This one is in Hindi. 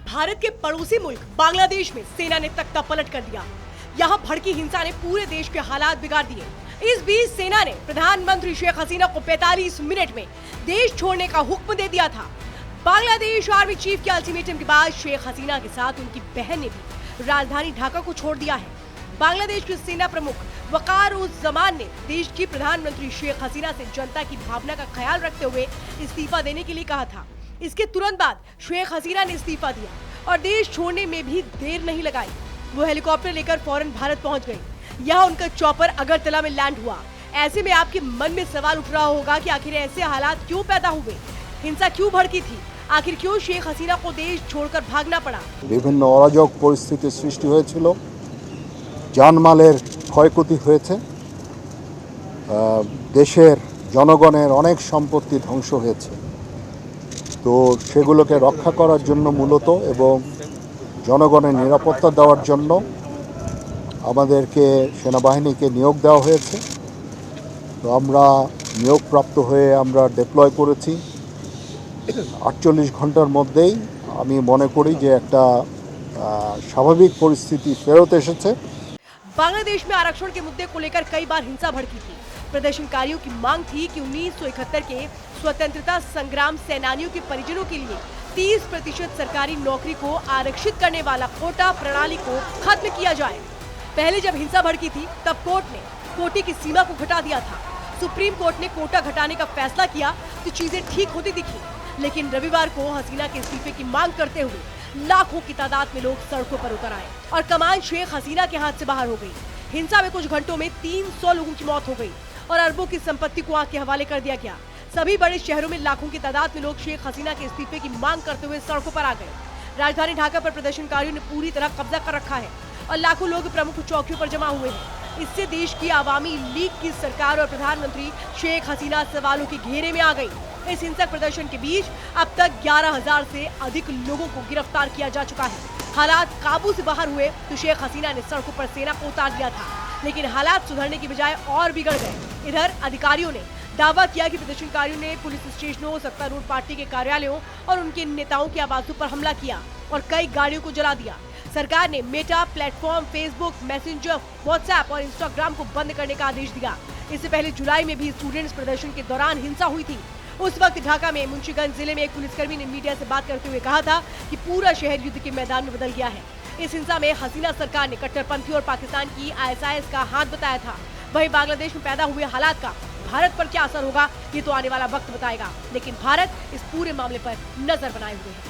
भारत के पड़ोसी मुल्क बांग्लादेश में सेना ने तख्ता पलट कर दिया। यहाँ भड़की हिंसा ने पूरे देश के हालात बिगाड़ दिए। इस बीच सेना ने प्रधानमंत्री शेख हसीना को 45 मिनट में देश छोड़ने का हुक्म दे दिया था। बांग्लादेश आर्मी चीफ के अल्टीमेटम के बाद शेख हसीना के साथ उनकी बहन ने भी राजधानी ढाका को छोड़ दिया है। बांग्लादेश के सेना प्रमुख वकार उस जमान ने देश की प्रधानमंत्री शेख हसीना से जनता की भावना का ख्याल रखते हुए इस्तीफा देने के लिए कहा था। इसके तुरंत बाद शेख हसीना ने इस्तीफा दिया और देश छोड़ने में भी देर नहीं लगाई। वो हेलीकॉप्टर लेकर फौरन भारत पहुंच गई। यहाँ उनका चॉपर अगरतला में लैंड हुआ। ऐसे में आपके मन में सवाल उठ रहा होगा कि आखिर ऐसे हालात क्यों पैदा हुए, हिंसा क्यों भड़की थी, आखिर क्यों शेख हसीना को देश छोड़कर भागना पड़ा। विभिन्न अराजक परिस्थिति सृष्टि হয়েছিল, जानमालेर क्षयक्षति হয়েছে, দেশের জনগণের অনেক সম্পত্তি ধ্বংস হয়েছে। তো সেগুলোকে রক্ষা করার জন্য মূলত এবং জনগণের নিরাপত্তা দেওয়ার জন্য আমাদেরকে সেনাবাহিনীকে নিয়োগ দেওয়া হয়েছে। তো আমরা নিয়োগপ্রাপ্ত হয়ে আমরা ডিপ্লয় করেছি। 48 ঘন্টার মধ্যেই আমি মনে করি যে একটা স্বাভাবিক পরিস্থিতি ফেরত এসেছে। बांग्लादेश में आरक्षण के मुद्दे को लेकर कई बार हिंसा भड़की थी। प्रदर्शनकारियों की मांग थी कि 1971 के स्वतंत्रता संग्राम सेनानियों के परिजनों के लिए 30% सरकारी नौकरी को आरक्षित करने वाला कोटा प्रणाली को खत्म किया जाए। पहले जब हिंसा भड़की थी तब कोर्ट ने कोटे की सीमा को घटा दिया था। सुप्रीम कोर्ट ने कोटा घटाने का फैसला किया तो चीजें ठीक होती दिखी, लेकिन रविवार को हसीना के इस्तीफे की मांग करते हुए लाखों की तादाद में लोग सड़कों पर उतर आए और कमान शेख हसीना के हाथ से बाहर हो गई। हिंसा में कुछ घंटों में 300 लोगों की मौत हो गई और अरबों की संपत्ति को आग के हवाले कर दिया गया। सभी बड़े शहरों में लाखों की तादाद में लोग शेख हसीना के इस्तीफे की मांग करते हुए सड़कों पर आ गए। राजधानी ढाका पर प्रदर्शनकारियों ने पूरी तरह कब्जा कर रखा है और लाखों लोग प्रमुख चौकियों पर जमा हुए हैं। इससे देश की आवामी लीग की सरकार और प्रधानमंत्री शेख हसीना सवालों के घेरे में आ गई। इस हिंसक प्रदर्शन के बीच अब तक 11,000 से अधिक लोगों को गिरफ्तार किया जा चुका है। हालात काबू से बाहर हुए तो शेख हसीना ने सड़कों पर सेना को उतार दिया था, लेकिन हालात सुधरने की बजाय और बिगड़ गए। इधर अधिकारियों ने दावा किया कि प्रदर्शनकारियों ने पुलिस स्टेशनों, सत्तारूढ़ पार्टी के कार्यालयों और उनके नेताओं के आवासों पर हमला किया और कई गाड़ियों को जला दिया। सरकार ने Meta platform, Facebook, messenger, WhatsApp और इंस्टाग्राम को बंद करने का आदेश दिया। इससे पहले जुलाई में भी स्टूडेंट्स प्रदर्शन के दौरान हिंसा हुई थी। उस वक्त ढाका में मुंशीगंज जिले में एक पुलिसकर्मी ने मीडिया से बात करते हुए कहा था कि पूरा शहर युद्ध के मैदान में बदल गया है। इस हिंसा में हसीना सरकार ने कट्टरपंथी और पाकिस्तान की ISIS का हाथ बताया था। वहीं बांग्लादेश में पैदा हुए हालात का भारत पर क्या असर होगा, ये तो आने वाला वक्त बताएगा, लेकिन भारत इस पूरे मामले पर नजर बनाए हुए है।